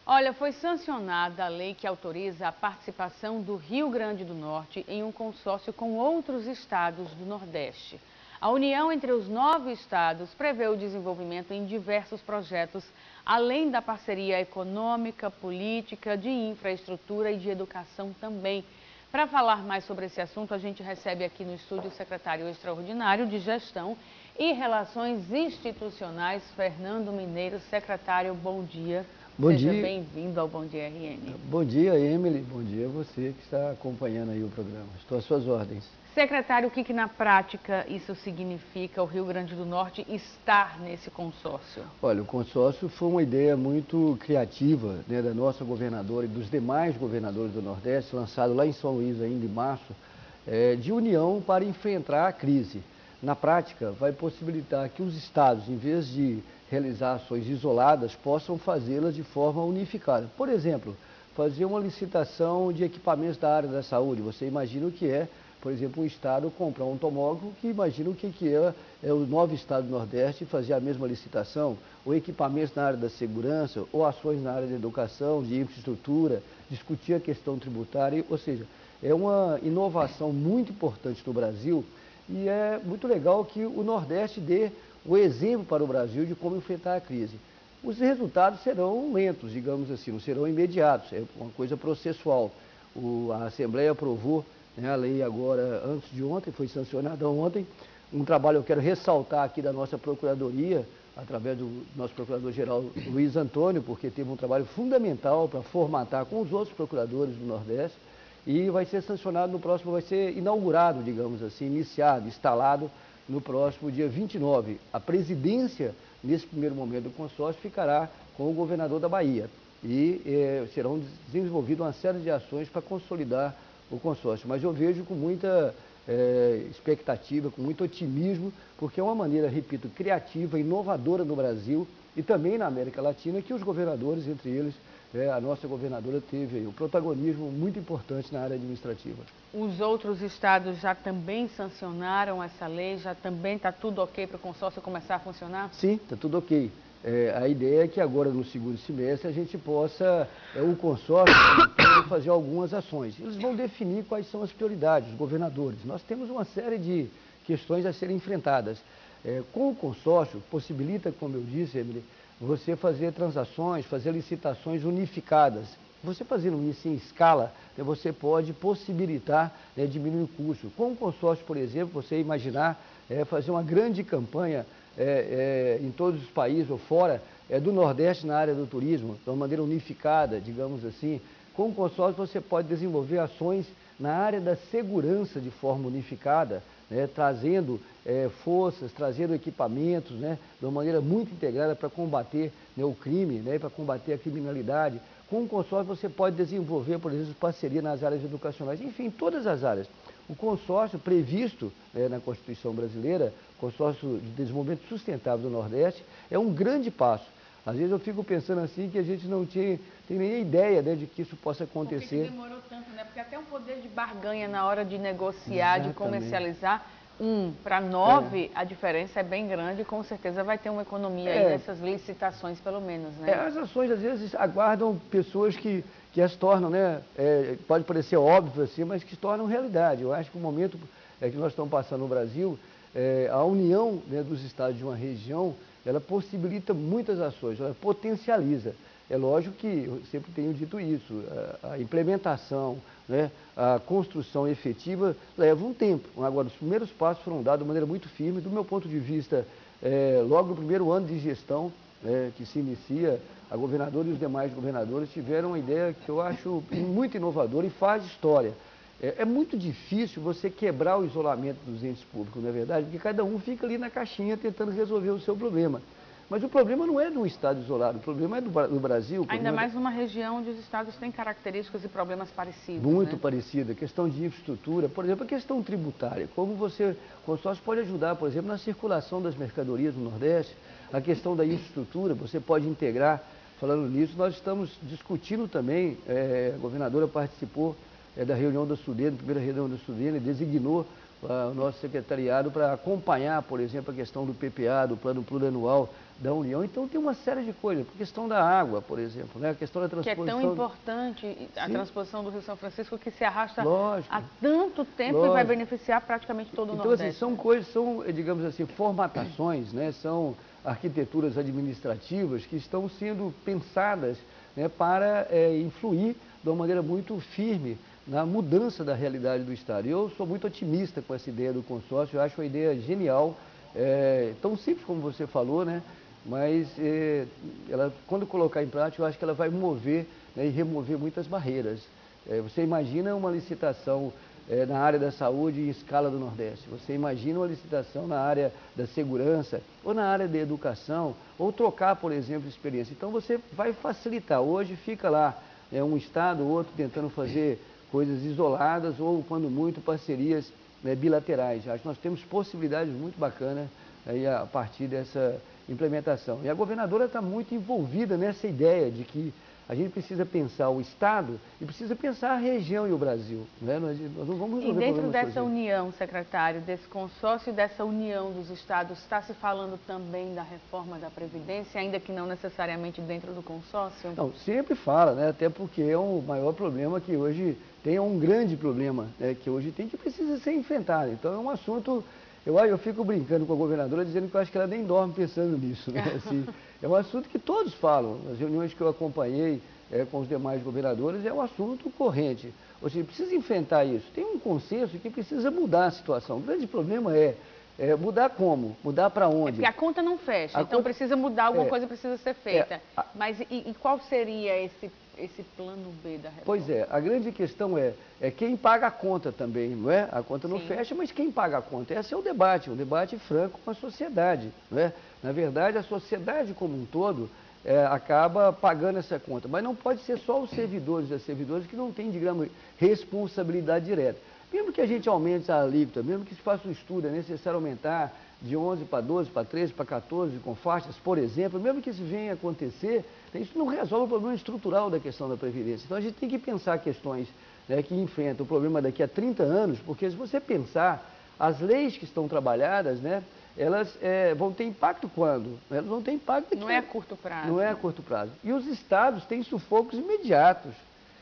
Olha, foi sancionada a lei que autoriza a participação do Rio Grande do Norte em um consórcio com outros estados do Nordeste. A união entre os 9 estados prevê o desenvolvimento em diversos projetos, além da parceria econômica, política, de infraestrutura e de educação também. Para falar mais sobre esse assunto, a gente recebe aqui no estúdio o secretário extraordinário de Gestão e Relações Institucionais, Fernando Mineiro. Secretário, bom dia. Bom Seja dia. bem-vindo ao Bom Dia RN. Bom dia, Emily. Bom dia a você que está acompanhando aí o programa. Estou às suas ordens. Secretário, o que na prática isso significa, o Rio Grande do Norte estar nesse consórcio? Olha, o consórcio foi uma ideia muito criativa, né, da nossa governadora e dos demais governadores do Nordeste, lançado lá em São Luís ainda em março, de união para enfrentar a crise. Na prática, vai possibilitar que os estados, em vez de realizar ações isoladas, possam fazê-las de forma unificada. Por exemplo, fazer uma licitação de equipamentos da área da saúde. Você imagina o que é, por exemplo, um estado comprar um tomógrafo, que imagina o que é os 9 estados do Nordeste fazer a mesma licitação, ou equipamentos na área da segurança, ou ações na área da educação, de infraestrutura, discutir a questão tributária, ou seja, é uma inovação muito importante no Brasil. E é muito legal que o Nordeste dê o exemplo para o Brasil de como enfrentar a crise. Os resultados serão lentos, digamos assim, não serão imediatos, é uma coisa processual. A Assembleia aprovou, né, a lei agora, antes de ontem, foi sancionada ontem, um trabalho eu quero ressaltar aqui da nossa Procuradoria, através do nosso Procurador-Geral Luiz Antônio, porque teve um trabalho fundamental para formatar com os outros procuradores do Nordeste, e vai ser sancionado no próximo, vai ser inaugurado, digamos assim, iniciado, instalado no próximo dia 29. A presidência, nesse primeiro momento do consórcio, ficará com o governador da Bahia e serão desenvolvidas uma série de ações para consolidar o consórcio. Mas eu vejo com muita expectativa, com muito otimismo, porque é uma maneira, repito, criativa, inovadora no Brasil e também na América Latina, que os governadores, entre eles, a nossa governadora teve aí um protagonismo muito importante na área administrativa. Os outros estados já também sancionaram essa lei? Já também está tudo ok para o consórcio começar a funcionar? Sim, está tudo ok. A ideia é que agora no segundo semestre a gente possa, o consórcio, fazer algumas ações. Eles vão definir quais são as prioridades, os governadores. Nós temos uma série de questões a serem enfrentadas. Com o consórcio, possibilita, como eu disse, Emily, você fazer transações, fazer licitações unificadas. Você fazendo isso em escala, você pode possibilitar, diminuir o custo. Com o consórcio, por exemplo, você imaginar fazer uma grande campanha em todos os países ou fora do Nordeste na área do turismo, de uma maneira unificada, digamos assim. Com o consórcio você pode desenvolver ações na área da segurança de forma unificada, trazendo forças, trazendo equipamentos, de uma maneira muito integrada para combater o crime, para combater a criminalidade. Com o consórcio você pode desenvolver, por exemplo, parceria nas áreas educacionais, enfim, todas as áreas. O consórcio previsto na Constituição brasileira, Consórcio de Desenvolvimento Sustentável do Nordeste, é um grande passo. Às vezes eu fico pensando assim que a gente não tem nem ideia de que isso possa acontecer. Por que demorou tanto, né? Porque até um poder de barganha na hora de negociar, Exatamente. de comercializar, para 9, a diferença é bem grande e com certeza vai ter uma economia aí nessas licitações, pelo menos, né? As ações, às vezes, aguardam pessoas que as tornam, pode parecer óbvio assim, mas que se tornam realidade. Eu acho que o momento que nós estamos passando no Brasil, a união dos estados de uma região, ela possibilita muitas ações, ela potencializa. É lógico que, eu sempre tenho dito isso, a implementação, a construção efetiva leva um tempo. Agora, os primeiros passos foram dados de maneira muito firme. Do meu ponto de vista, logo no primeiro ano de gestão que se inicia, a governadora e os demais governadores tiveram uma ideia que eu acho muito inovadora e faz história. É muito difícil você quebrar o isolamento dos entes públicos, não é verdade? Porque cada um fica ali na caixinha tentando resolver o seu problema. Mas o problema não é de um estado isolado, o problema é do Brasil. Ainda mais numa região onde os estados têm características e problemas parecidos. Muito parecida. Questão de infraestrutura, por exemplo, a questão tributária. Como o consórcio pode ajudar, por exemplo, na circulação das mercadorias no Nordeste, a questão da infraestrutura, você pode integrar. Falando nisso, nós estamos discutindo também, a governadora participou da reunião da Sudene, primeira reunião da Sudene, designou o nosso secretariado para acompanhar, por exemplo, a questão do PPA, do Plano Plurianual da União. Então tem uma série de coisas, a questão da água, por exemplo, né? A questão da transposição. Que é tão importante a transposição do Rio São Francisco, que se arrasta Lógico. há tanto tempo e vai beneficiar praticamente todo o Nordeste. Então, assim, são coisas, são, digamos assim, formatações, né? São arquiteturas administrativas que estão sendo pensadas, né, para influir de uma maneira muito firme na mudança da realidade do Estado. Eu sou muito otimista com essa ideia do consórcio, eu acho uma ideia genial, tão simples como você falou, né? Mas ela, quando colocar em prática, eu acho que ela vai mover, né, e remover muitas barreiras. Você imagina uma licitação na área da saúde em escala do Nordeste, você imagina uma licitação na área da segurança, ou na área da educação, ou trocar, por exemplo, experiência. Então você vai facilitar. Hoje fica lá um estado ou outro tentando fazer coisas isoladas, ou, quando muito, parcerias, né, bilaterais. Acho que nós temos possibilidades muito bacanas aí a partir dessa implementação. E a governadora está muito envolvida nessa ideia de que a gente precisa pensar o Estado e precisa pensar a região e o Brasil, né? Nós não vamos resolver. E dentro dessa união, secretário, desse consórcio e dessa união dos estados, está se falando também da reforma da Previdência, ainda que não necessariamente dentro do consórcio? Não, sempre fala, né? Até porque é o maior problema que hoje tem, um grande problema, né, que hoje tem, que precisa ser enfrentado. Então é um assunto. Eu fico brincando com a governadora, dizendo que eu acho que ela nem dorme pensando nisso, né? Assim, é um assunto que todos falam, nas reuniões que eu acompanhei com os demais governadores, é um assunto corrente. Ou seja, precisa enfrentar isso. Tem um consenso que precisa mudar a situação. O grande problema é mudar como? Mudar para onde? Porque a conta não fecha, então precisa mudar, alguma coisa precisa ser feita. Mas e qual seria esse plano B da reforma? Pois é, a grande questão é quem paga a conta também, não é? A conta não fecha, mas quem paga a conta? Esse é o debate, um debate franco com a sociedade, não é? Na verdade, a sociedade como um todo acaba pagando essa conta, mas não pode ser só os servidores e as servidoras que não têm, digamos, responsabilidade direta. Mesmo que a gente aumente a alíquota, mesmo que se faça um estudo, é necessário aumentar de 11 para 12, para 13, para 14, com faixas, por exemplo, mesmo que isso venha a acontecer, isso não resolve o problema estrutural da questão da Previdência. Então a gente tem que pensar questões, né, que enfrentam o problema daqui a 30 anos, porque se você pensar, as leis que estão trabalhadas, né, elas vão ter impacto quando? Elas vão ter impacto daqui. Não é a curto prazo. Não é a curto prazo. E os estados têm sufocos imediatos.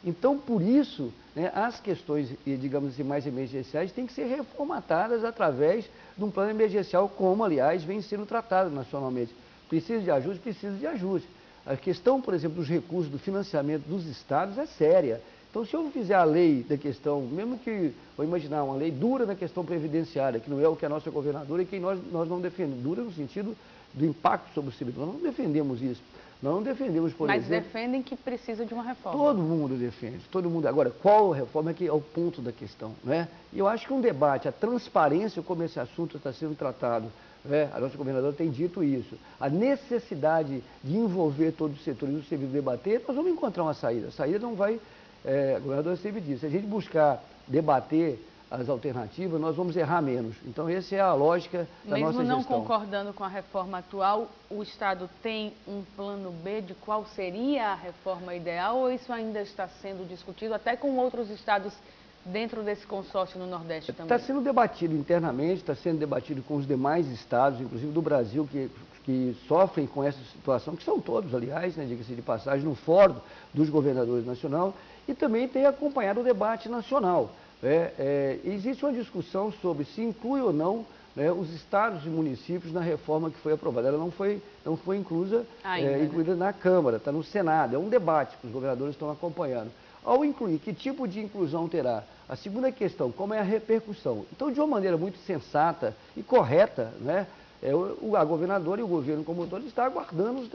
Então, por isso, né, as questões, digamos assim, mais emergenciais têm que ser reformatadas através de um plano emergencial, como, aliás, vem sendo tratado nacionalmente. Precisa de ajuste? Precisa de ajuste. A questão, por exemplo, dos recursos, do financiamento dos estados é séria. Então, se eu fizer a lei da questão, mesmo que, vou imaginar, uma lei dura na questão previdenciária, que não é o que a nossa governadora e que nós não defendemos, dura no sentido do impacto sobre o servidor, nós não defendemos isso. Nós não defendemos, por exemplo... Mas defendem que precisa de uma reforma. Todo mundo defende, todo mundo. Agora, qual reforma é o ponto da questão, né? E eu acho que um debate, a transparência como esse assunto está sendo tratado, né? A nossa governadora tem dito isso. A necessidade de envolver todos os setores do serviço debater, nós vamos encontrar uma saída. A saída não vai... a governadora sempre disse, se a gente buscar debater as alternativas, nós vamos errar menos. Então, essa é a lógica da nossa gestão. Mesmo não concordando com a reforma atual, o Estado tem um plano B de qual seria a reforma ideal, ou isso ainda está sendo discutido até com outros estados dentro desse consórcio no Nordeste também? Está sendo debatido internamente, está sendo debatido com os demais estados, inclusive do Brasil, que sofrem com essa situação, que são todos, aliás, né, diga-se de passagem, no fórum dos governadores nacional, e também tem acompanhado o debate nacional. Existe uma discussão sobre se inclui ou não, né, os estados e municípios na reforma que foi aprovada. Ela não foi incluída na Câmara, está no Senado. É um debate que os governadores estão acompanhando. Ao incluir, que tipo de inclusão terá? A segunda questão, como é a repercussão? Então, de uma maneira muito sensata e correta, né, a governadora e o governo como um todo estão aguardando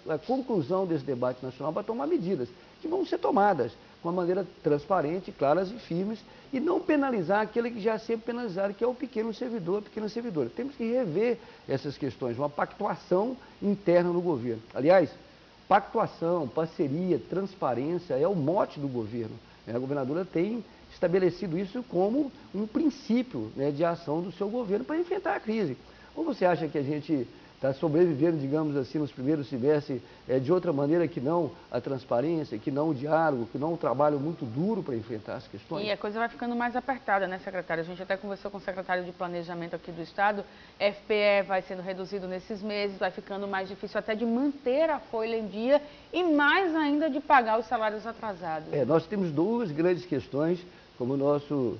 a conclusão desse debate nacional para tomar medidas que vão ser tomadas de uma maneira transparente, claras e firmes, e não penalizar aquele que já é sempre penalizado, que é o pequeno servidor, a pequena servidora. Temos que rever essas questões, uma pactuação interna no governo. Aliás, pactuação, parceria, transparência é o mote do governo. A governadora tem estabelecido isso como um princípio, né, de ação do seu governo para enfrentar a crise. Ou você acha que a gente está sobrevivendo, digamos assim, nos primeiros semestres de outra maneira que não a transparência, que não o diálogo, que não o trabalho muito duro para enfrentar as questões. E a coisa vai ficando mais apertada, né, secretário? A gente até conversou com o secretário de Planejamento aqui do Estado, FPE vai sendo reduzido nesses meses, vai ficando mais difícil até de manter a folha em dia e mais ainda de pagar os salários atrasados. Nós temos duas grandes questões, como o nosso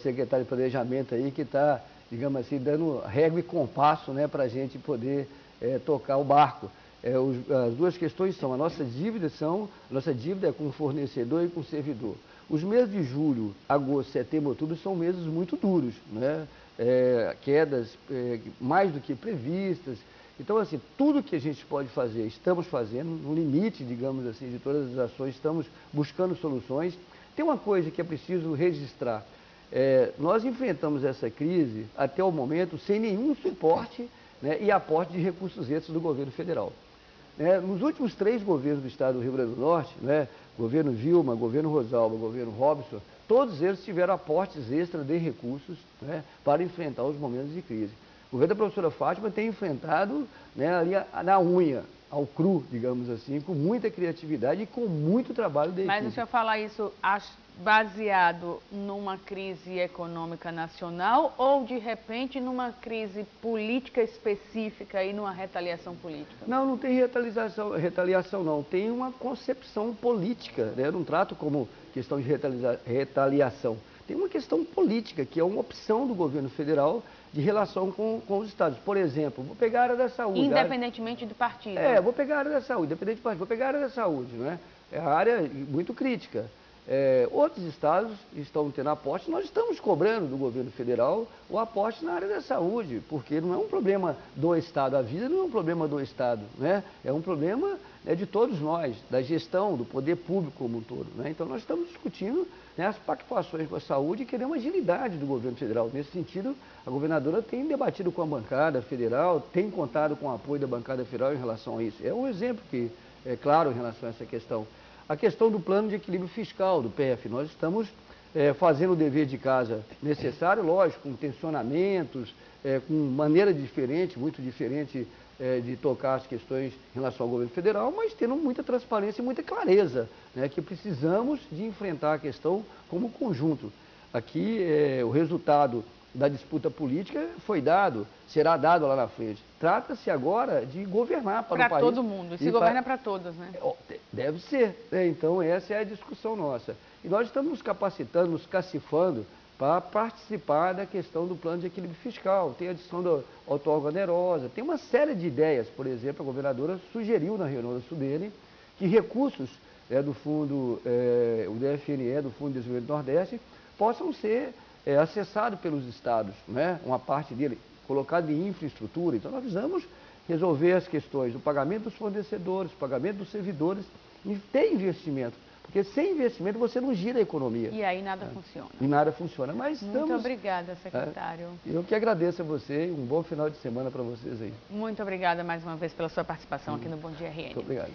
secretário de Planejamento aí, que está, digamos assim, dando régua e compasso, né, para a gente poder tocar o barco. As duas questões são, a nossa dívida é com o fornecedor e com o servidor. Os meses de julho, agosto, setembro, outubro são meses muito duros, né? Quedas mais do que previstas. Então, assim, tudo que a gente pode fazer, estamos fazendo, no limite, digamos assim, de todas as ações, estamos buscando soluções. Tem uma coisa que é preciso registrar. Nós enfrentamos essa crise, até o momento, sem nenhum suporte, né, e aporte de recursos extras do governo federal. Nos últimos 3 governos do Estado do Rio Grande do Norte, né, governo Vilma, governo Rosalba, governo Robson, todos eles tiveram aportes extras de recursos, né, para enfrentar os momentos de crise. O governo da professora Fátima tem enfrentado, né, ali na unha, ao cru, digamos assim, com muita criatividade e com muito trabalho de equipe. Mas o senhor fala isso baseado numa crise econômica nacional ou, de repente, numa crise política específica e numa retaliação política? Não, não tem retaliação não. Tem uma concepção política, né? Eu não trato como questão de retaliação. Tem uma questão política, que é uma opção do governo federal de relação com os estados. Por exemplo, vou pegar a área da saúde. Independentemente do partido. Vou pegar a área da saúde, independente do partido, vou pegar a área da saúde, não é? É a área muito crítica. Outros estados estão tendo aporte, nós estamos cobrando do governo federal o aporte na área da saúde, porque não é um problema do Estado, a vida não é um problema do Estado, né? É um problema, né, de todos nós, da gestão, do poder público como um todo, né? Então nós estamos discutindo, né, as pactuações com a saúde e queremos agilidade do governo federal. Nesse sentido, a governadora tem debatido com a bancada federal, tem contado com o apoio da bancada federal em relação a isso. É um exemplo que é claro em relação a essa questão. A questão do plano de equilíbrio fiscal, do PF, nós estamos fazendo o dever de casa necessário, lógico, com tensionamentos, com maneira diferente, muito diferente de tocar as questões em relação ao governo federal, mas tendo muita transparência e muita clareza, né, que precisamos de enfrentar a questão como conjunto. Aqui o resultado da disputa política foi dado, será dado lá na frente. Trata-se agora de governar para o país. Para todo mundo, e se governa para todos, né? Deve ser, né? Então essa é a discussão nossa. E nós estamos nos capacitando, nos cacifando para participar da questão do plano de equilíbrio fiscal. Tem a adição da outorga onerosa, tem uma série de ideias. Por exemplo, a governadora sugeriu na reunião da SUDENE que recursos do fundo, o DFNE, do Fundo de Desenvolvimento do Nordeste, possam ser acessado pelos estados, né? Uma parte dele colocada em infraestrutura. Então nós precisamos resolver as questões do pagamento dos fornecedores, pagamento dos servidores e ter investimento. Porque sem investimento você não gira a economia. E aí nada funciona. E nada funciona. Mas muito obrigada, secretário. Eu que agradeço a você e um bom final de semana para vocês aí. Muito obrigada mais uma vez pela sua participação aqui no Bom Dia RN. Muito obrigado.